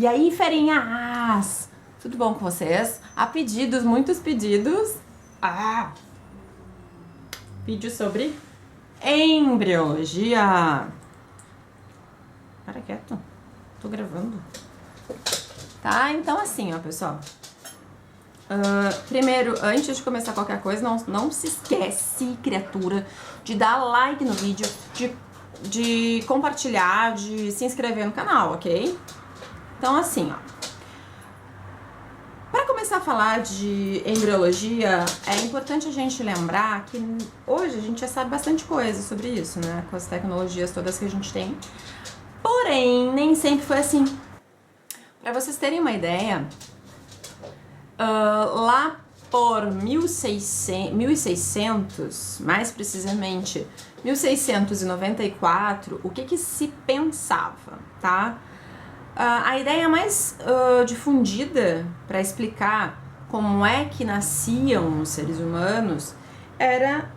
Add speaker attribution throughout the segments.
Speaker 1: E aí, ferinhas? Tudo bom com vocês? Há pedidos, muitos pedidos. Vídeo sobre embriologia. Para quieto, tô gravando. Tá, então assim, ó, pessoal. Primeiro, antes de começar qualquer coisa, não se esquece, criatura, de dar like no vídeo, de compartilhar, de se inscrever no canal, ok? Então assim, ó. Para começar a falar de embriologia, é importante a gente lembrar que hoje a gente já sabe bastante coisa sobre isso, né? Com as tecnologias todas que a gente tem. Porém, nem sempre foi assim. Para vocês terem uma ideia, lá por 1600, mais precisamente 1694, o que se pensava, tá? A ideia mais difundida para explicar como é que nasciam os seres humanos era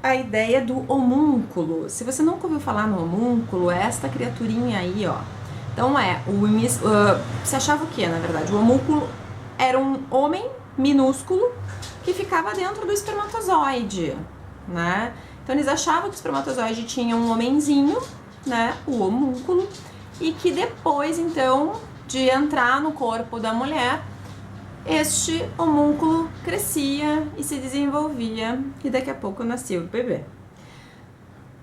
Speaker 1: a ideia do homúnculo. Se você nunca ouviu falar no homúnculo, é esta criaturinha aí, ó. Então você achava o que, na verdade? O homúnculo era um homem minúsculo que ficava dentro do espermatozoide, né? Então eles achavam que o espermatozoide tinha um homenzinho, né? O homúnculo. E que depois, então, de entrar no corpo da mulher, este homúnculo crescia e se desenvolvia e daqui a pouco nascia o bebê.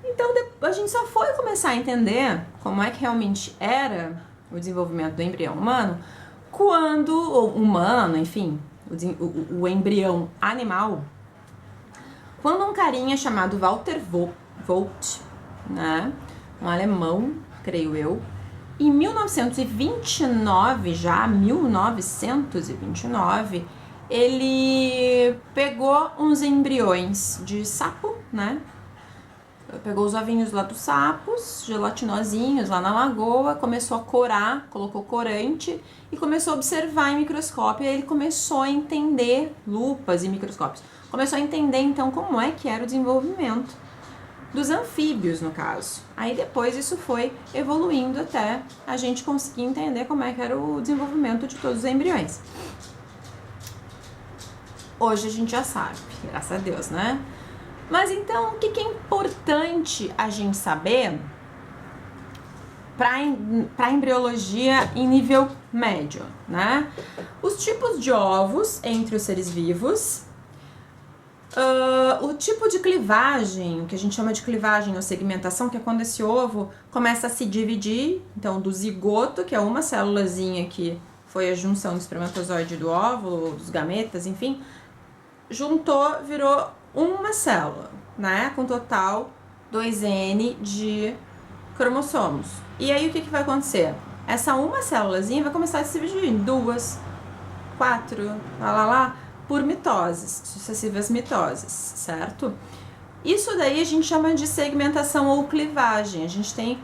Speaker 1: Então a gente só foi começar a entender como é que realmente era o desenvolvimento do embrião humano quando, o embrião animal, quando um carinha chamado Walter Vogt, né, um alemão, creio eu, em 1929, ele pegou uns embriões de sapo, né? Pegou os ovinhos lá dos sapos, gelatinosinhos lá na lagoa, começou a corar, colocou corante e começou a observar em microscópio. E aí ele começou a entender, lupas e microscópios, começou a entender então como é que era o desenvolvimento dos anfíbios, no caso. Aí depois isso foi evoluindo até a gente conseguir entender como é que era o desenvolvimento de todos os embriões. Hoje a gente já sabe, graças a Deus, né? Mas então, o que é importante a gente saber para embriologia em nível médio, né? Os tipos de ovos entre os seres vivos, o tipo de clivagem, que a gente chama de clivagem ou segmentação, que é quando esse ovo começa a se dividir, então do zigoto, que é uma célulazinha que foi a junção do espermatozoide do óvulo, dos gametas, enfim, juntou, virou uma célula, né, com total 2N de cromossomos. E aí o que vai acontecer? Essa uma célulazinha vai começar a se dividir em 2, 4, por mitoses, sucessivas mitoses, certo? Isso daí a gente chama de segmentação ou clivagem. A gente tem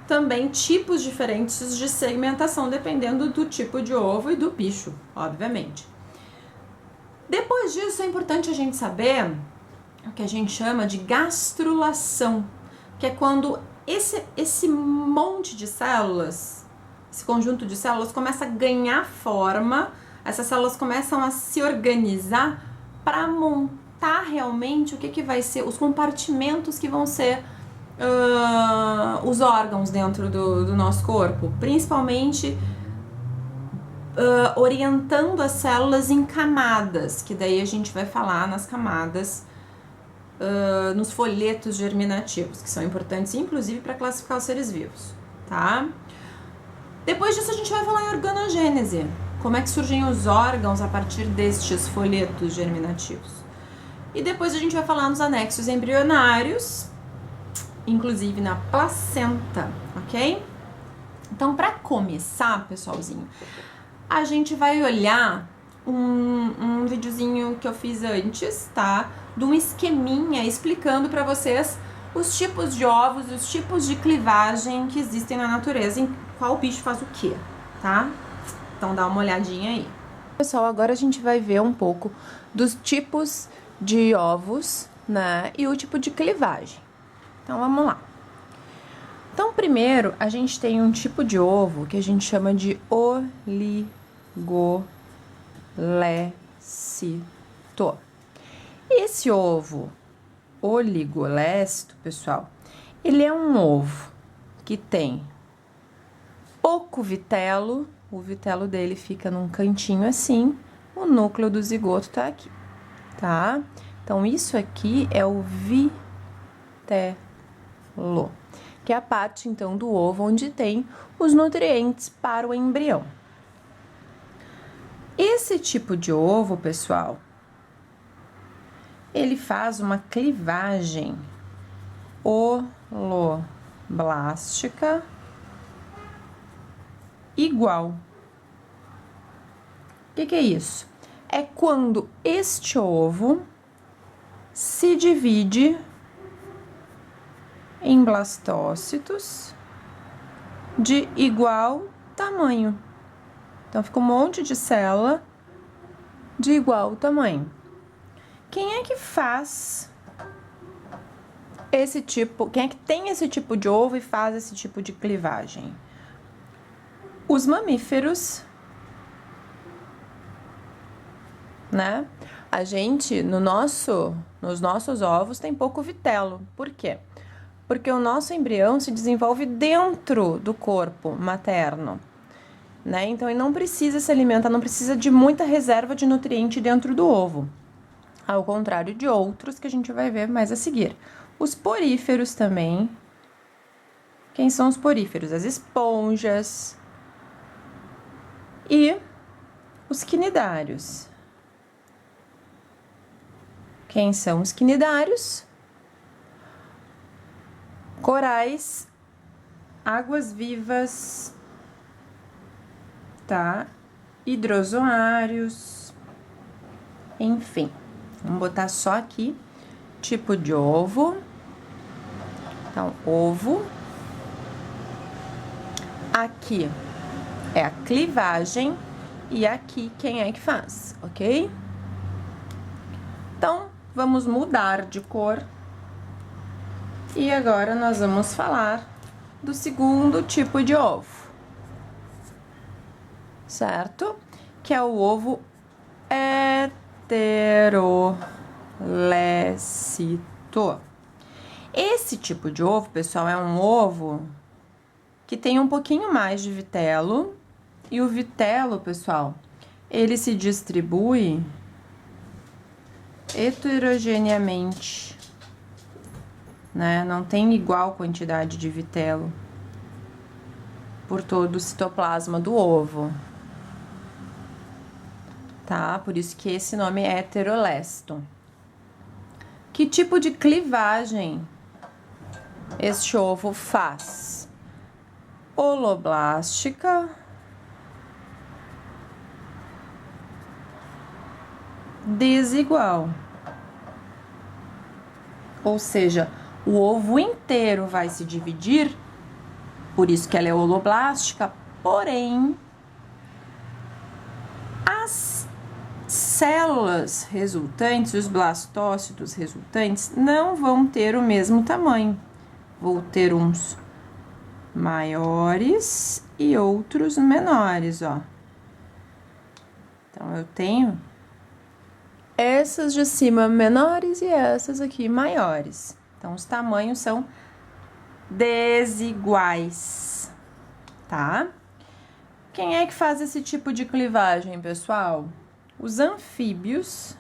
Speaker 1: também tipos diferentes de segmentação, dependendo do tipo de ovo e do bicho, obviamente. Depois disso, é importante a gente saber o que a gente chama de gastrulação, que é quando esse monte de células, esse conjunto de células começa a ganhar forma. Essas células começam a se organizar para montar realmente o que vai ser, os compartimentos que vão ser os órgãos dentro do nosso corpo, principalmente orientando as células em camadas, que daí a gente vai falar nas camadas, nos folhetos germinativos, que são importantes inclusive para classificar os seres vivos, tá? Depois disso a gente vai falar em organogênese. Como é que surgem os órgãos a partir destes folhetos germinativos. E depois a gente vai falar nos anexos embrionários, inclusive na placenta, ok? Então, para começar, pessoalzinho, a gente vai olhar um videozinho que eu fiz antes, tá? De um esqueminha explicando para vocês os tipos de ovos, os tipos de clivagem que existem na natureza, em qual bicho faz o quê, tá? Então dá uma olhadinha aí. Pessoal, agora a gente vai ver um pouco dos tipos de ovos, né? E o tipo de clivagem. Então vamos lá. Então, primeiro, a gente tem um tipo de ovo que a gente chama de oligolécito. Esse ovo oligolécito, pessoal, ele é um ovo que tem pouco vitelo, o vitelo dele fica num cantinho assim, o núcleo do zigoto tá aqui, tá? Então, isso aqui é o vitelo, que é a parte, então, do ovo onde tem os nutrientes para o embrião. Esse tipo de ovo, pessoal, ele faz uma clivagem holoblástica igual. O que é isso? É quando este ovo se divide em blastócitos de igual tamanho. Então, fica um monte de célula de igual tamanho. Quem é que faz esse tipo, quem é que tem esse tipo de ovo e faz esse tipo de clivagem? Os mamíferos, né? A gente, nos nossos ovos, tem pouco vitelo. Por quê? Porque o nosso embrião se desenvolve dentro do corpo materno, né? Então, ele não precisa se alimentar, não precisa de muita reserva de nutriente dentro do ovo. Ao contrário de outros que a gente vai ver mais a seguir. Os poríferos também. Quem são os poríferos? As esponjas. E os quinidários. Quem são os quinidários? Corais, águas-vivas, tá? Hidrozoários, enfim. Vamos botar só aqui, tipo de ovo. Então, ovo. Aqui é a clivagem e aqui quem é que faz, ok? Então, vamos mudar de cor. E agora nós vamos falar do segundo tipo de ovo, certo? Que é o ovo heterolécito. Esse tipo de ovo, pessoal, é um ovo que tem um pouquinho mais de vitelo. E o vitelo, pessoal, ele se distribui heterogeneamente, né? Não tem igual quantidade de vitelo por todo o citoplasma do ovo, tá? Por isso que esse nome é heterolécito. Que tipo de clivagem este ovo faz? Holoblástica, desigual. Ou seja, o ovo inteiro vai se dividir, por isso que ela é holoblástica, porém, as células resultantes, os blastócitos resultantes, não vão ter o mesmo tamanho. Vou ter uns maiores e outros menores, ó. Então, eu tenho essas de cima menores e essas aqui maiores. Então, os tamanhos são desiguais, tá? Quem é que faz esse tipo de clivagem, pessoal? Os anfíbios,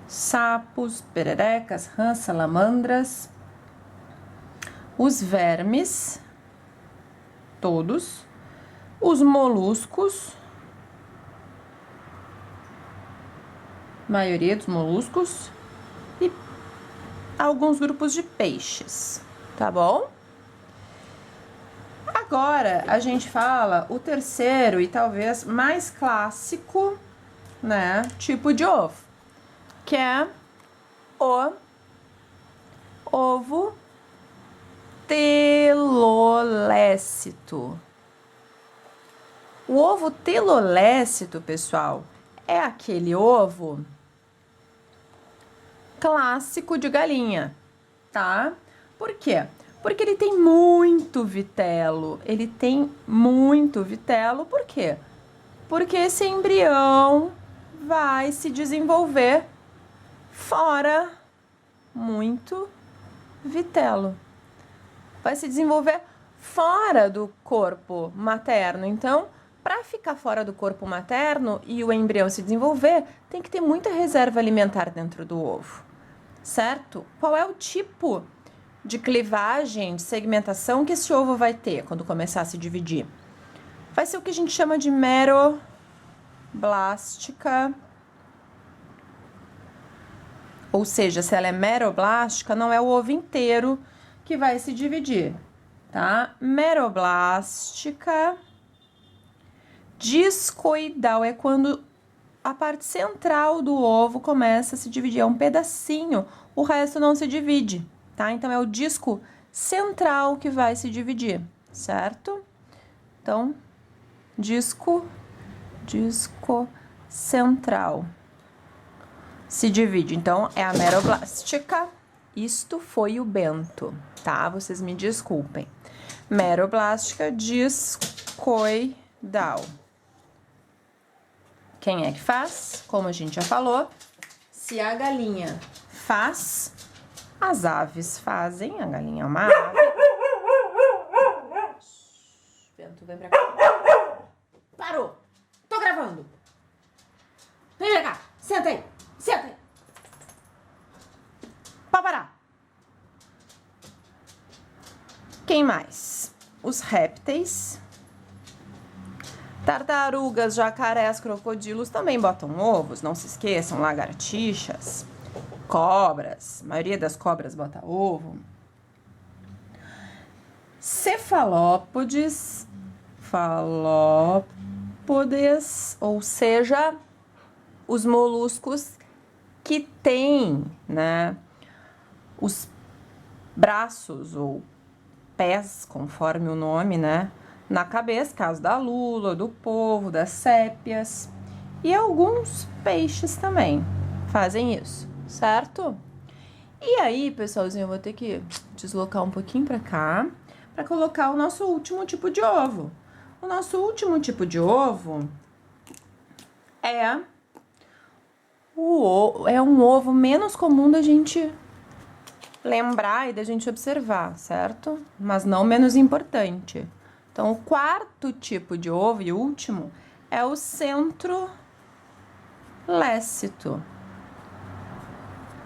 Speaker 1: sapos, pererecas, rãs, salamandras, os vermes, todos, os moluscos, maioria dos moluscos, e alguns grupos de peixes, tá bom? Agora, a gente fala o terceiro e talvez mais clássico, né, tipo de ovo, que é o ovo telolécito. O ovo telolécito, pessoal, é aquele ovo clássico de galinha, tá? Por quê? Porque ele tem muito vitelo. Ele tem muito vitelo, por quê? Porque esse embrião vai se desenvolver fora muito vitelo. Vai se desenvolver fora do corpo materno. Então, para ficar fora do corpo materno e o embrião se desenvolver, tem que ter muita reserva alimentar dentro do ovo, certo? Qual é o tipo de clivagem, de segmentação que esse ovo vai ter quando começar a se dividir? Vai ser o que a gente chama de meroblástica. Ou seja, se ela é meroblástica, não é o ovo inteiro que vai se dividir, tá? Meroblástica discoidal é quando a parte central do ovo começa a se dividir, é um pedacinho, o resto não se divide, tá? Então, é o disco central que vai se dividir, certo? Então, disco central se divide. Então, é a meroblástica. Isto foi o Bento, tá? Vocês me desculpem. Meroblástica discoidal. Quem é que faz? Como a gente já falou, se a galinha faz, as aves fazem. A galinha é uma ave. Bento, vem pra cá. Parou! Tô gravando! Vem pra cá! Senta aí! Senta aí! Pode parar! Quem mais? Os répteis. Tartarugas, jacarés, crocodilos também botam ovos, não se esqueçam, lagartixas, cobras, a maioria das cobras bota ovo. Cefalópodes, ou seja, os moluscos que têm, né, os braços ou pés, conforme o nome, né, na cabeça, caso da lula, do polvo, das sépias. E alguns peixes também fazem isso, certo? E aí, pessoalzinho, eu vou ter que deslocar um pouquinho pra cá para colocar o nosso último tipo de ovo. O nosso último tipo de ovo é um ovo menos comum da gente lembrar e da gente observar, certo? Mas não menos importante. Então, o quarto tipo de ovo e último é o centro-lécito.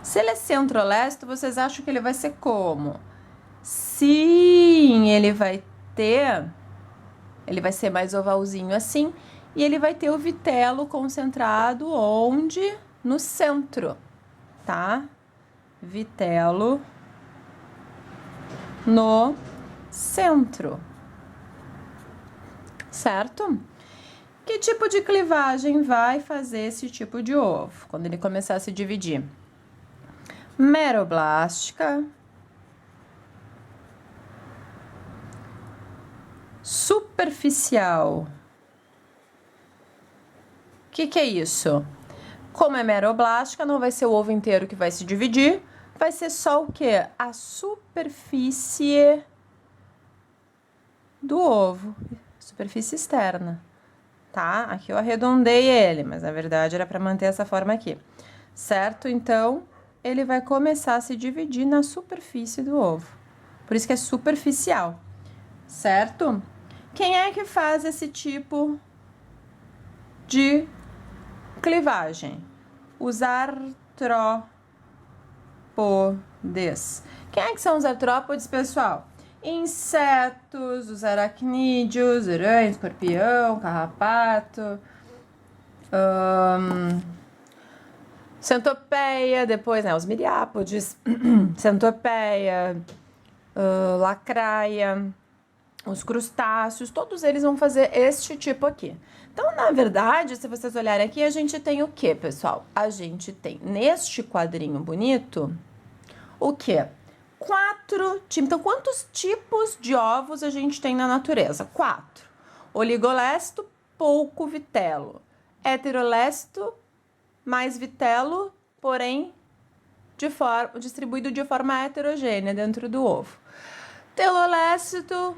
Speaker 1: Se ele é centro-lécito, vocês acham que ele vai ser como? Sim, ele vai ser mais ovalzinho assim, e ele vai ter o vitelo concentrado onde? No centro, tá? Vitelo no centro. Certo? Que tipo de clivagem vai fazer esse tipo de ovo quando ele começar a se dividir? Meroblástica, superficial. O que é isso? Como é meroblástica, não vai ser o ovo inteiro que vai se dividir, vai ser só o quê? A superfície do ovo. Superfície externa, tá? Aqui eu arredondei ele, mas na verdade era para manter essa forma aqui, certo? Então, ele vai começar a se dividir na superfície do ovo. Por isso que é superficial, certo? Quem é que faz esse tipo de clivagem? Os artrópodes. Quem é que são os artrópodes, pessoal? Insetos, os aracnídeos, aranha, escorpião, carrapato, centopeia, depois, né, os miriápodes, centopeia, lacraia, os crustáceos, todos eles vão fazer este tipo aqui. Então, na verdade, se vocês olharem aqui, a gente tem o que, pessoal? A gente tem, neste quadrinho bonito, o quê? 4 tipos. Então, quantos tipos de ovos a gente tem na natureza? 4. Oligolécito, pouco vitelo. Heterolécito, mais vitelo, porém distribuído de forma heterogênea dentro do ovo. Telolécito,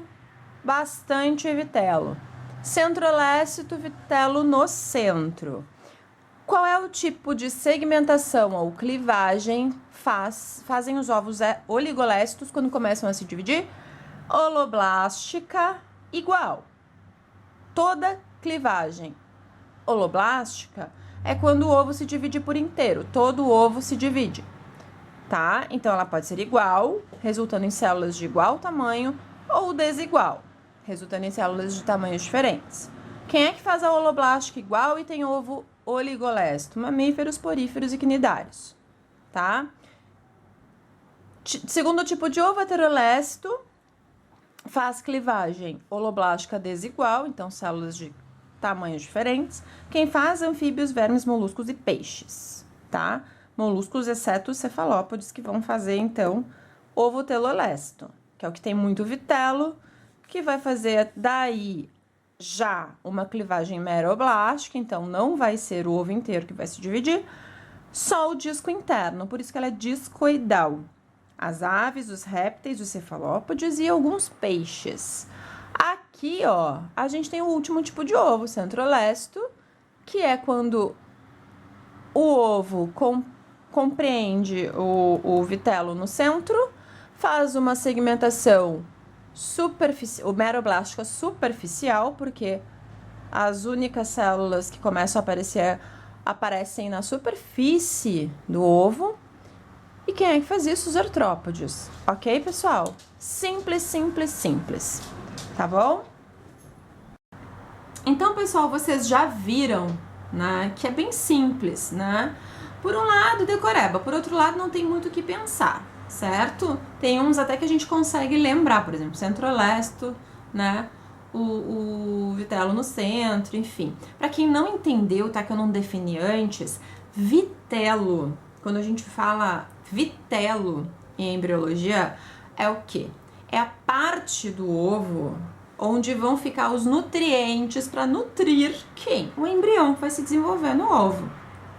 Speaker 1: bastante vitelo. Centrolécito, vitelo no centro. Qual é o tipo de segmentação ou clivagem fazem os ovos oligolécitos quando começam a se dividir? Holoblástica igual. Toda clivagem holoblástica é quando o ovo se divide por inteiro. Todo o ovo se divide, tá? Então, ela pode ser igual, resultando em células de igual tamanho, ou desigual, resultando em células de tamanhos diferentes. Quem é que faz a holoblástica igual e tem ovo oligolécito? Mamíferos, poríferos e quinidários, tá? Segundo tipo de ovo, heterolécito, faz clivagem holoblástica desigual, então células de tamanhos diferentes. Quem faz? Anfíbios, vermes, moluscos e peixes, tá? Moluscos, exceto os cefalópodes, que vão fazer, então, ovo telolécito, que é o que tem muito vitelo, que vai fazer daí já uma clivagem meroblástica, então não vai ser o ovo inteiro que vai se dividir, só o disco interno, por isso que ela é discoidal. As aves, os répteis, os cefalópodes e alguns peixes. Aqui, ó, a gente tem o último tipo de ovo, centrolécito, que é quando o ovo compreende o vitelo no centro, faz uma segmentação superficial, meroblástica superficial, porque as únicas células que começam a aparecem na superfície do ovo. E quem é que faz isso? Os artrópodes. Ok, pessoal? Simples, simples, simples. Tá bom? Então, pessoal, vocês já viram, né, que é bem simples, né? Por um lado, decoreba. Por outro lado, não tem muito o que pensar, certo? Tem uns até que a gente consegue lembrar, por exemplo, centrolécito, né? O vitelo no centro, enfim. Para quem não entendeu, tá, que eu não defini antes, vitelo, quando a gente fala vitelo em embriologia, é o quê? É a parte do ovo onde vão ficar os nutrientes para nutrir quem? O embrião que vai se desenvolver no ovo,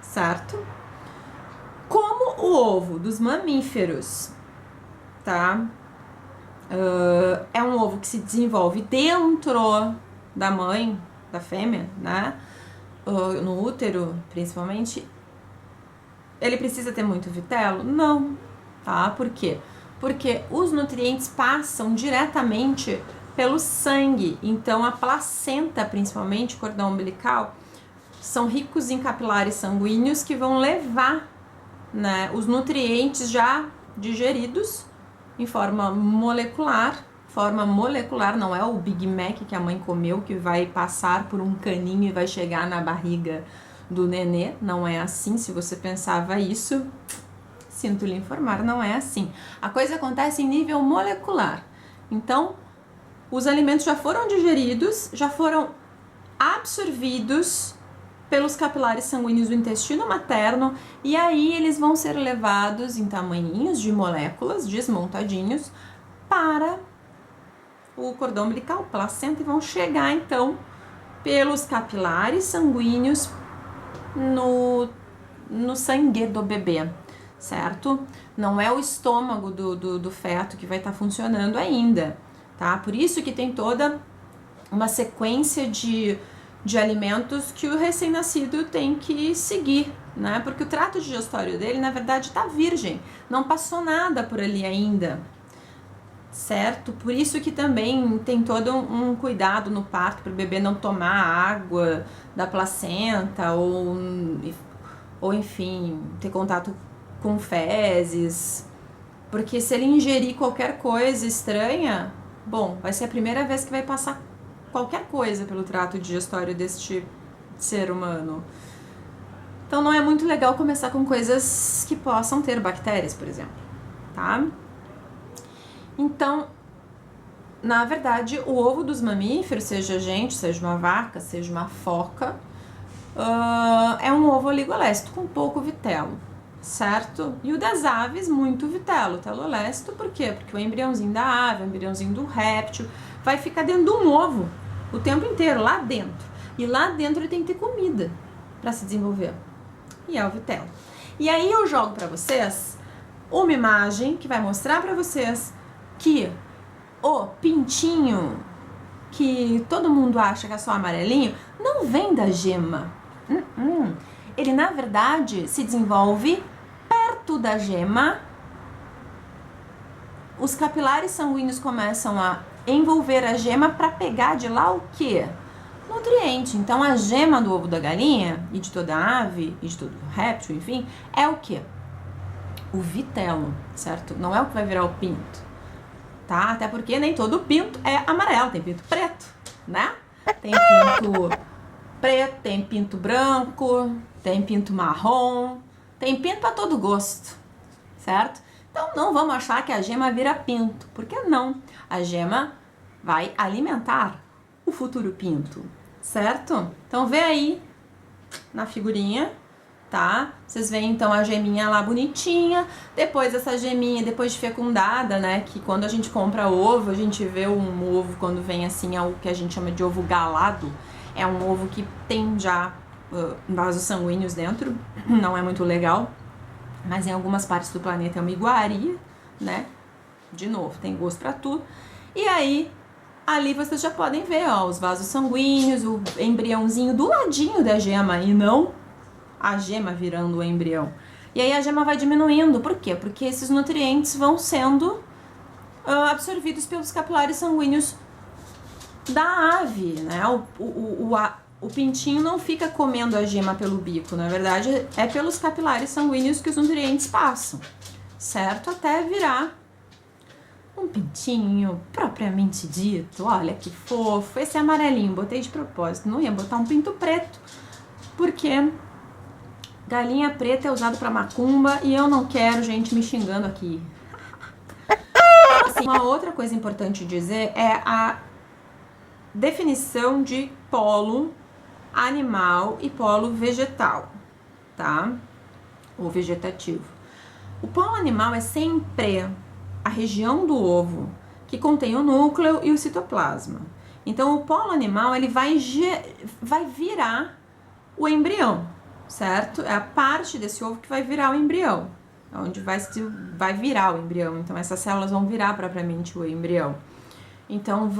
Speaker 1: certo? Como o ovo dos mamíferos, tá? É um ovo que se desenvolve dentro da mãe, da fêmea, né? No útero, principalmente. Ele precisa ter muito vitelo? Não, tá? Por quê? Porque os nutrientes passam diretamente pelo sangue. Então, a placenta, principalmente, cordão umbilical, são ricos em capilares sanguíneos que vão levar, né, os nutrientes já digeridos em forma molecular. Forma molecular, não é o Big Mac que a mãe comeu, que vai passar por um caninho e vai chegar na barriga do nenê. Não é assim. Se você pensava isso, sinto lhe informar, não é assim. A coisa acontece em nível molecular. Então, os alimentos já foram digeridos, já foram absorvidos pelos capilares sanguíneos do intestino materno, e aí eles vão ser levados em tamanhinhos de moléculas, desmontadinhos, para o cordão umbilical, placenta, e vão chegar, então, pelos capilares sanguíneos no sangue do bebê, certo? Não é o estômago do feto que vai estar funcionando ainda, tá? Por isso que tem toda uma sequência de alimentos que o recém-nascido tem que seguir, né? Porque o trato digestório dele, na verdade, está virgem, não passou nada por ali ainda, certo? Por isso que também tem todo um cuidado no parto para o bebê não tomar água da placenta ou enfim, ter contato com fezes, porque se ele ingerir qualquer coisa estranha, bom, vai ser a primeira vez que vai passar qualquer coisa pelo trato digestório deste ser humano. Então não é muito legal começar com coisas que possam ter bactérias, por exemplo, tá? Então, na verdade, o ovo dos mamíferos, seja a gente, seja uma vaca, seja uma foca, é um ovo oligolécito com pouco vitelo, certo? E o das aves, muito vitelo, telolécito, por quê? Porque o embriãozinho da ave, o embriãozinho do réptil, vai ficar dentro de um ovo o tempo inteiro, lá dentro. E lá dentro ele tem que ter comida para se desenvolver. E é o vitelo. E aí eu jogo para vocês uma imagem que vai mostrar para vocês que o pintinho, que todo mundo acha que é só amarelinho, não vem da gema. Ele, na verdade, se desenvolve perto da gema. Os capilares sanguíneos começam a envolver a gema para pegar de lá o quê? Nutriente. Então, a gema do ovo da galinha, e de toda ave, e de todo réptil, enfim, é o quê? O vitelo, certo? Não é o que vai virar o pinto, tá? Até porque nem todo pinto é amarelo, tem pinto preto, né? Tem pinto preto, tem pinto branco, tem pinto marrom, tem pinto para todo gosto, certo? Então não vamos achar que a gema vira pinto, porque não. A gema vai alimentar o futuro pinto, certo? Então vê aí na figurinha, tá? Vocês veem então a geminha lá bonitinha, depois essa geminha, depois de fecundada, né? Que quando a gente compra ovo, a gente vê um ovo quando vem assim, é o que a gente chama de ovo galado. É um ovo que tem já vasos sanguíneos dentro, não é muito legal, mas em algumas partes do planeta é uma iguaria, né? De novo, tem gosto pra tudo. E aí, ali vocês já podem ver, ó, os vasos sanguíneos, o embriãozinho do ladinho da gema e não a gema virando o embrião. E aí a gema vai diminuindo, por quê? Porque esses nutrientes vão sendo absorvidos pelos capilares sanguíneos da ave, né? O pintinho não fica comendo a gema pelo bico, na verdade é pelos capilares sanguíneos que os nutrientes passam, certo? Até virar um pintinho propriamente dito. Olha que fofo, esse amarelinho botei de propósito, não ia botar um pinto preto, porque galinha preta é usado para macumba e eu não quero gente me xingando aqui. Assim, uma outra coisa importante dizer é a definição de polo animal e polo vegetal, tá? Ou vegetativo. O polo animal é sempre a região do ovo que contém o núcleo e o citoplasma. Então, o polo animal ele vai virar o embrião, certo? É a parte desse ovo que vai virar o embrião, onde vai virar o embrião. Então, essas células vão virar propriamente o embrião. Então,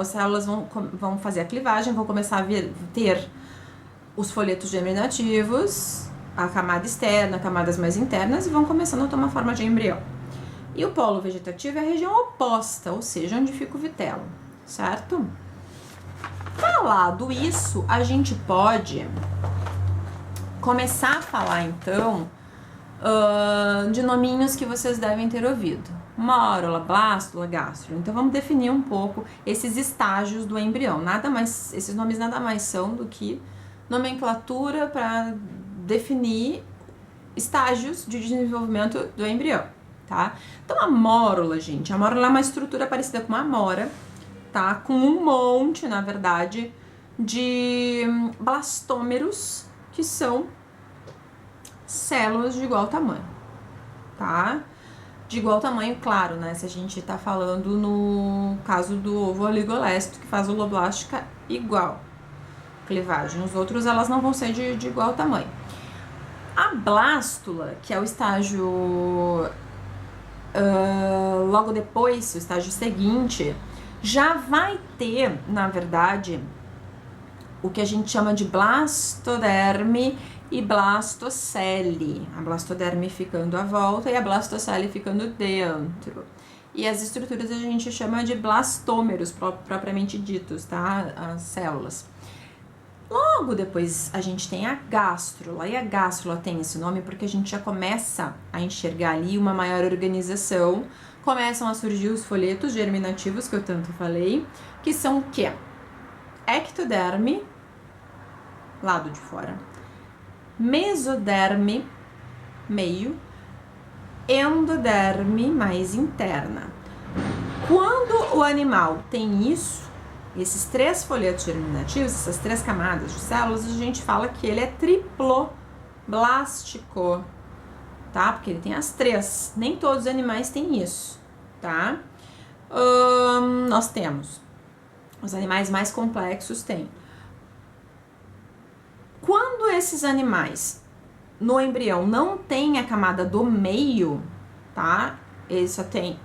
Speaker 1: as células vão fazer a clivagem, vão começar a ter os folhetos germinativos, a camada externa, camadas mais internas, e vão começando a tomar forma de embrião. E o polo vegetativo é a região oposta, ou seja, onde fica o vitelo, certo? Falado isso, a gente pode começar a falar, então, de nominhos que vocês devem ter ouvido. Mórula, blástula, gástrula. Então vamos definir um pouco esses estágios do embrião. Esses nomes nada mais são do que nomenclatura para definir estágios de desenvolvimento do embrião, tá? Então a mórula, gente, a mórula é uma estrutura parecida com uma amora, tá? Com um monte, na verdade, de blastômeros, que são células de igual tamanho, tá? De igual tamanho, claro, né? Se a gente tá falando no caso do ovo oligolécito, que faz holoblástica igual clivagem. Os outros, elas não vão ser de igual tamanho. A blástula, que é o estágio logo depois, o estágio seguinte, já vai ter, na verdade, o que a gente chama de blastoderme e blastocele. A blastoderme ficando à volta e a blastocele ficando dentro. E as estruturas a gente chama de blastômeros, propriamente ditos, tá? As células. Logo depois a gente tem a gástrula, e a gástrula tem esse nome porque a gente já começa a enxergar ali uma maior organização, começam a surgir os folhetos germinativos que eu tanto falei, que são o quê? Ectoderme, lado de fora, mesoderme, meio, endoderme, mais interna. Quando o animal tem isso, esses três folhetos germinativos, essas três camadas de células, a gente fala que ele é triploblástico, tá? Porque ele tem as três. Nem todos os animais têm isso, tá? Nós temos. Os animais mais complexos têm. Quando esses animais no embrião não tem a camada do meio, tá? Ele só tem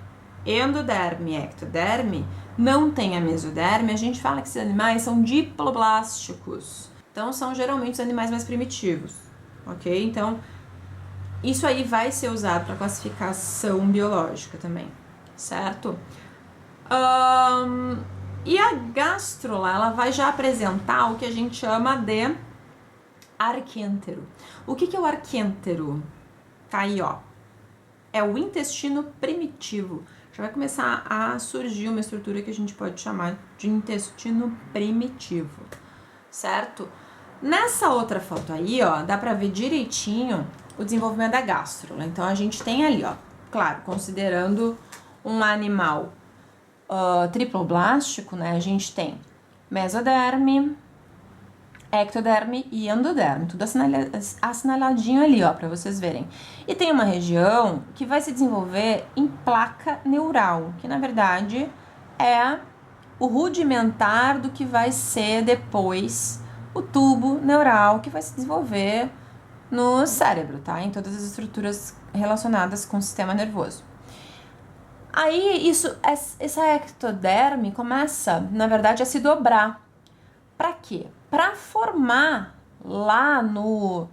Speaker 1: endoderme e ectoderme, não tem a mesoderme, a gente fala que esses animais são diploblásticos. Então, são geralmente os animais mais primitivos, ok? Então, isso aí vai ser usado para classificação biológica também, certo? E a gástrula, ela vai já apresentar o que a gente chama de arquêntero. O que é o arquêntero? Tá aí, ó. É o intestino primitivo. Já vai começar a surgir uma estrutura que a gente pode chamar de intestino primitivo, certo? Nessa outra foto aí, ó, dá pra ver direitinho o desenvolvimento da gástrula. Então, a gente tem ali, ó, claro, considerando um animal triploblástico, né, a gente tem mesoderme, ectoderme e endoderme, tudo assinaladinho ali, ó, pra vocês verem. E tem uma região que vai se desenvolver em placa neural, que na verdade é o rudimentar do que vai ser depois o tubo neural, que vai se desenvolver no cérebro, tá? Em todas as estruturas relacionadas com o sistema nervoso. Aí, essa ectoderme começa, na verdade, a se dobrar. Para quê? Para formar lá no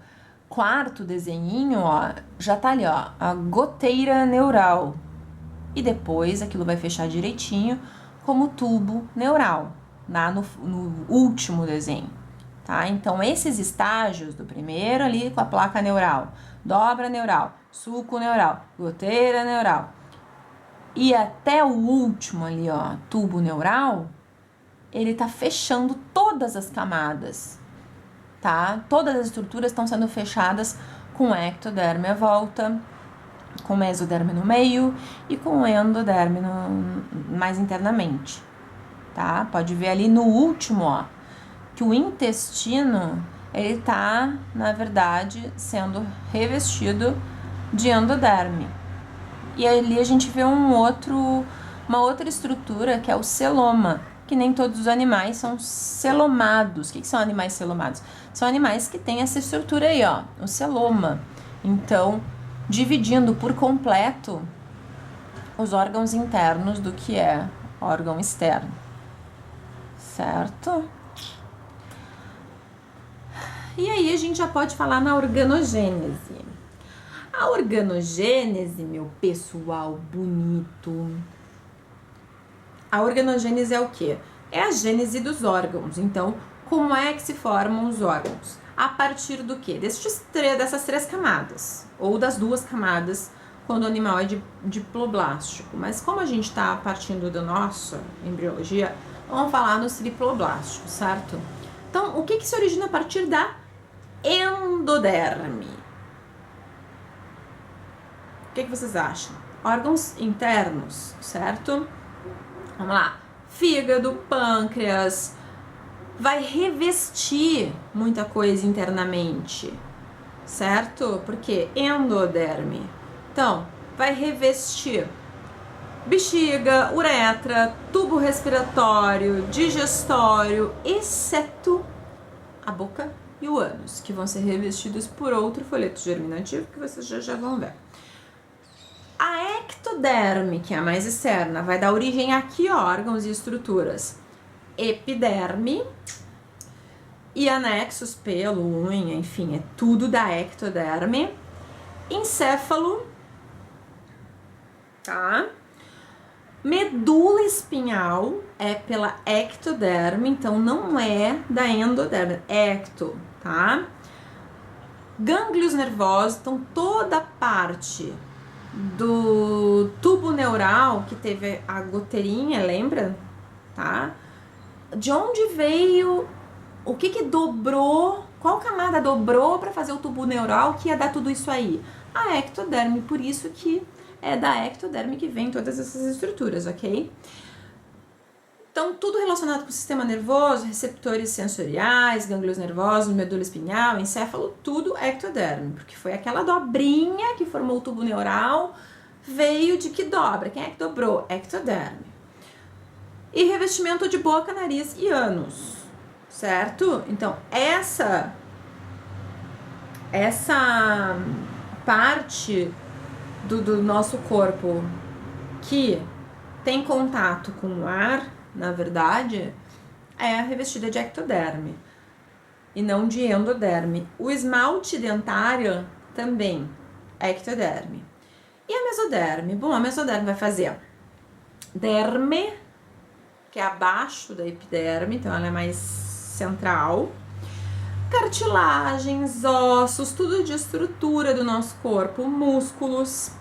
Speaker 1: quarto desenhinho, ó, já tá ali, ó, a goteira neural. E depois aquilo vai fechar direitinho como tubo neural, lá no último desenho, tá? Então, esses estágios do primeiro ali com a placa neural, dobra neural, sulco neural, goteira neural, e até o último ali, ó, tubo neural, ele tá fechando todas as camadas, tá? Todas as estruturas estão sendo fechadas com ectoderme à volta, com mesoderme no meio e com endoderme mais internamente, tá? Pode ver ali no último, ó, que o intestino, ele tá, na verdade, sendo revestido de endoderme. E ali a gente vê uma outra estrutura que é o celoma, que nem todos os animais são celomados. O que são animais celomados? São animais que têm essa estrutura aí, ó, o celoma. Então, dividindo por completo os órgãos internos do que é órgão externo, certo? E aí a gente já pode falar na organogênese. A organogênese, meu pessoal bonito, a organogênese é o quê? É a gênese dos órgãos. Então, como é que se formam os órgãos? A partir do quê? Dessas três camadas, ou das duas camadas, quando o animal é diploblástico. Mas como a gente está partindo da nossa embriologia, vamos falar no triploblástico, certo? Então, o que se origina a partir da endoderme? O que vocês acham? Órgãos internos, certo? Vamos lá. Fígado, pâncreas, vai revestir muita coisa internamente, certo? Porque endoderme. Então, vai revestir bexiga, uretra, tubo respiratório, digestório, exceto a boca e o ânus, que vão ser revestidos por outro folheto germinativo que vocês já vão ver. A ectoderme, que é a mais externa, vai dar origem aqui a órgãos e estruturas. Epiderme e anexos, pelo, unha, enfim, é tudo da ectoderme. Encéfalo, tá? Medula espinhal é pela ectoderme, então não é da endoderme, é ecto, tá? Gânglios nervosos, então toda a parte do tubo neural que teve a goteirinha, lembra? Tá? De onde veio, o que dobrou, qual camada dobrou para fazer o tubo neural que ia dar tudo isso aí? A ectoderme, por isso que é da ectoderme que vem todas essas estruturas, ok? Então, tudo relacionado com o sistema nervoso, receptores sensoriais, gânglios nervosos, medula espinhal, encéfalo, tudo ectoderme, porque foi aquela dobrinha que formou o tubo neural, veio de que dobra? Quem é que dobrou? Ectoderme. E revestimento de boca, nariz e ânus, certo? Então, essa parte do nosso corpo que tem contato com o ar, na verdade, é revestida de ectoderme e não de endoderme. O esmalte dentário também é ectoderme. E a mesoderme? Bom, a mesoderme vai fazer derme, que é abaixo da epiderme, então ela é mais central. Cartilagens, ossos, tudo de estrutura do nosso corpo, músculos,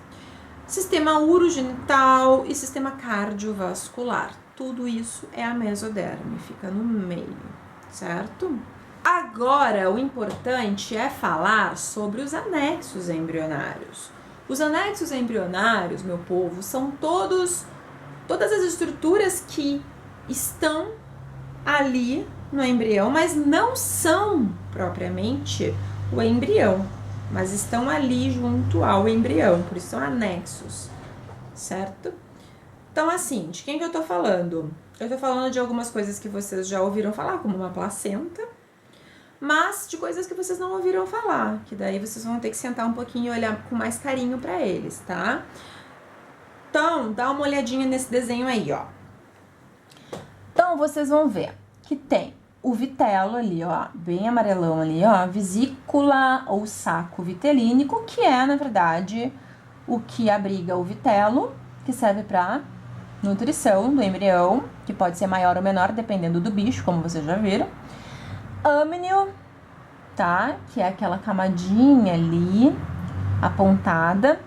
Speaker 1: sistema urogenital e sistema cardiovascular. Tudo isso é a mesoderme, fica no meio, certo? Agora, o importante é falar sobre os anexos embrionários. Os anexos embrionários, meu povo, são todas as estruturas que estão ali no embrião, mas não são propriamente o embrião, mas estão ali junto ao embrião, por isso são anexos, certo? Então, assim, de quem que eu tô falando? Eu tô falando de algumas coisas que vocês já ouviram falar, como uma placenta, mas de coisas que vocês não ouviram falar, que daí vocês vão ter que sentar um pouquinho e olhar com mais carinho pra eles, tá? Então, dá uma olhadinha nesse desenho aí, ó. Então, vocês vão ver que tem o vitelo ali, ó, bem amarelão ali, ó, vesícula ou saco vitelínico, que é, na verdade, o que abriga o vitelo, que serve para nutrição do embrião, que pode ser maior ou menor, dependendo do bicho, como vocês já viram. Âmnio, tá? Que é aquela camadinha ali, apontada,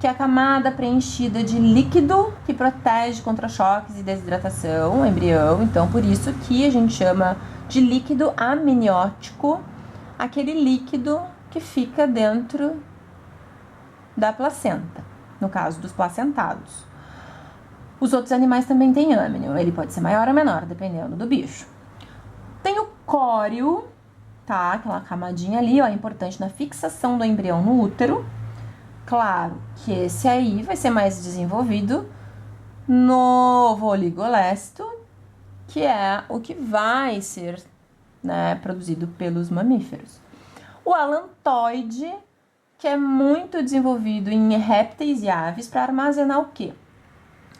Speaker 1: que é a camada preenchida de líquido que protege contra choques e desidratação o embrião. Então, por isso que a gente chama de líquido amniótico, aquele líquido que fica dentro da placenta, no caso dos placentados. Os outros animais também têm âmnio, ele pode ser maior ou menor, dependendo do bicho. Tem o córeo, tá? Aquela camadinha ali, ó, importante na fixação do embrião no útero. Claro que esse aí vai ser mais desenvolvido no oligolesto, que é o que vai ser, né, produzido pelos mamíferos. O alantoide, que é muito desenvolvido em répteis e aves para armazenar o quê?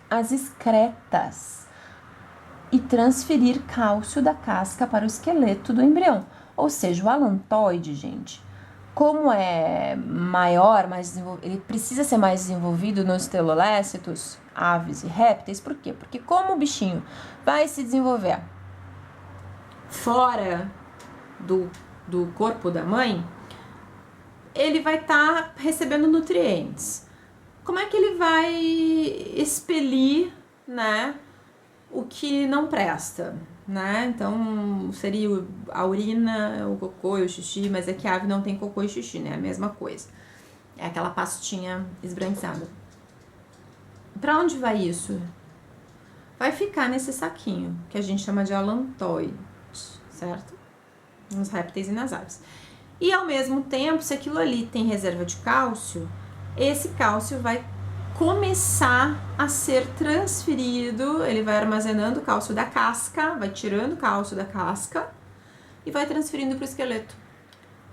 Speaker 1: As excretas e transferir cálcio da casca para o esqueleto do embrião. Ou seja, o alantoide, gente, como é maior, ele precisa ser mais desenvolvido nos teloléscitos, aves e répteis. Por quê? Porque como o bichinho vai se desenvolver fora do corpo da mãe, ele vai estar recebendo nutrientes. Como é que ele vai expelir, né, o que não presta, né? Então, seria a urina, o cocô e o xixi, mas é que a ave não tem cocô e xixi, né? É a mesma coisa. É aquela pastinha esbranquiçada. Pra onde vai isso? Vai ficar nesse saquinho, que a gente chama de alantoide, certo? Nos répteis e nas aves. E, ao mesmo tempo, se aquilo ali tem reserva de cálcio, esse cálcio vai começar a ser transferido, ele vai armazenando o cálcio da casca, vai tirando o cálcio da casca e vai transferindo para o esqueleto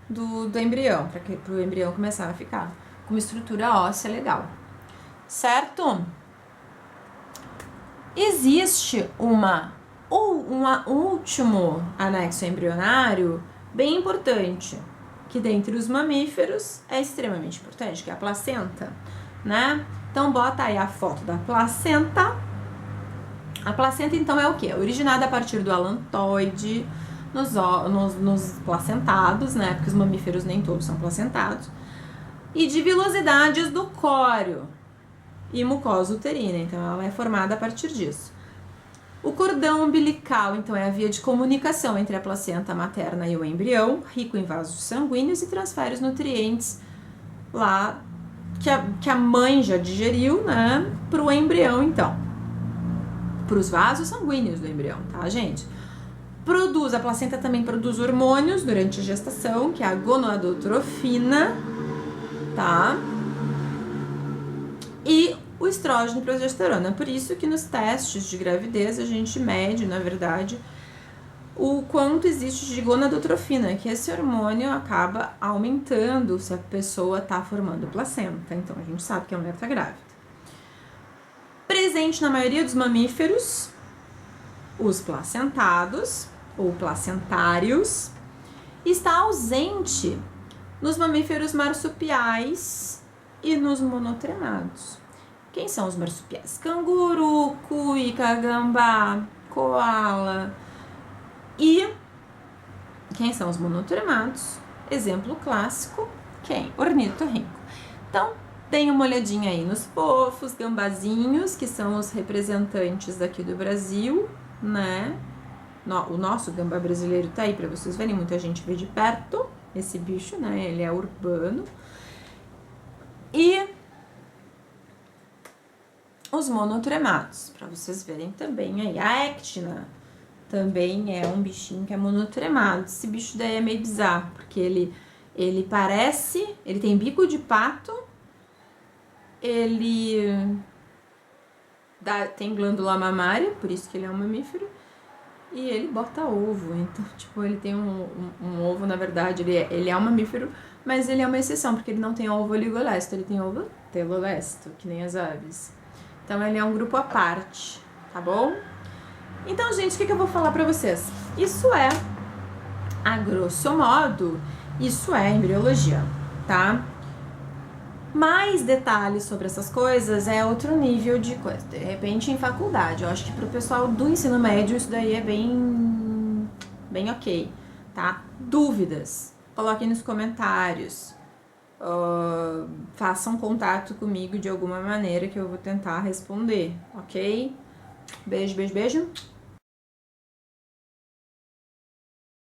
Speaker 1: do embrião, para o embrião começar a ficar com uma estrutura óssea legal, certo? Existe um último anexo embrionário bem importante, que dentre os mamíferos é extremamente importante, que é a placenta, né? Então, bota aí a foto da placenta. A placenta, então, é o quê? Originada a partir do alantoide nos placentados, né? Porque os mamíferos nem todos são placentados. E de vilosidades do córeo e mucosa uterina. Então, ela é formada a partir disso. O cordão umbilical, então, é a via de comunicação entre a placenta materna e o embrião, rico em vasos sanguíneos e transfere os nutrientes lá que a mãe já digeriu, né, para o embrião, então, para os vasos sanguíneos do embrião, tá, gente? A placenta também produz hormônios durante a gestação, que é a gonadotrofina, tá? E o estrógeno e progesterona. Por isso que nos testes de gravidez a gente mede, na verdade, o quanto existe de gonadotrofina, que esse hormônio acaba aumentando se a pessoa está formando placenta. Então, a gente sabe que a mulher está grávida. presente na maioria dos mamíferos, os placentados ou placentários, está ausente nos mamíferos marsupiais e nos monotremados. Quem são os marsupiais? Canguru, cuíca, gambá, coala. E quem são os monotremados? Exemplo clássico, quem? Ornitorrinco. Então, dêem uma olhadinha aí nos fofos, gambazinhos, que são os representantes daqui do Brasil, né? O nosso gambá brasileiro tá aí para vocês verem, muita gente vê de perto esse bicho, né? Ele é urbano. E os monotremados, para vocês verem também aí. A Ectina também é um bichinho que é monotremado. Esse bicho daí é meio bizarro, porque ele parece, ele tem bico de pato, ele tem glândula mamária, por isso que ele é um mamífero, e ele bota ovo. Então, tipo, ele tem um ovo, na verdade, ele é um mamífero, mas ele é uma exceção, porque ele não tem ovo oligolesto, ele tem ovo telolesto, que nem as aves. Então, ele é um grupo à parte, tá bom? Então, gente, o que eu vou falar pra vocês? Isso é, a grosso modo, isso é embriologia, tá? Mais detalhes sobre essas coisas é outro nível de coisa. De repente, em faculdade, eu acho que pro pessoal do ensino médio isso daí é bem ok, tá? Dúvidas, coloquem nos comentários. Façam contato comigo de alguma maneira que eu vou tentar responder, ok? Beijo, beijo, beijo.